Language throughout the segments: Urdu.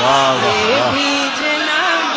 واہ واہ یہ واہ بھی جناب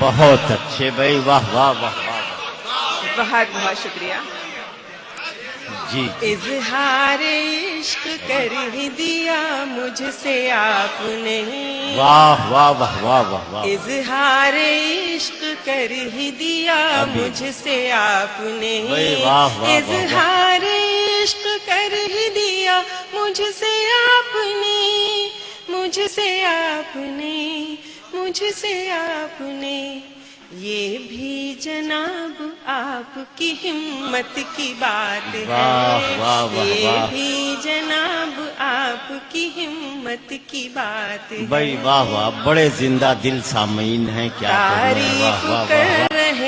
بہت اچھے بھائی، واہ واہ واہ واہ. بہت بہت شکریہ. جی اظہار عشق کر ہی دیا مجھ سے آپ نے، واہ واہ واہ واہ واہ واہ. اظہار عشق کر ہی دیا مجھ سے آپ نے، بھائی واہ واہ واہ واہ. اظہار عشق کر ہی دیا مجھ سے آپ نے، مجھ سے آپ نے، مجھ سے آپ نے. یہ بھی جناب آپ کی ہمت کی بات ہے، واہ واہ واہ یہ واہ. بھی جناب آپ کی ہمت کی بات ہے. بھائی واہ واہ، بڑے زندہ دل سامعین ہیں، کیا کہنا ہے. واہ تعریف واہ واہ واہ.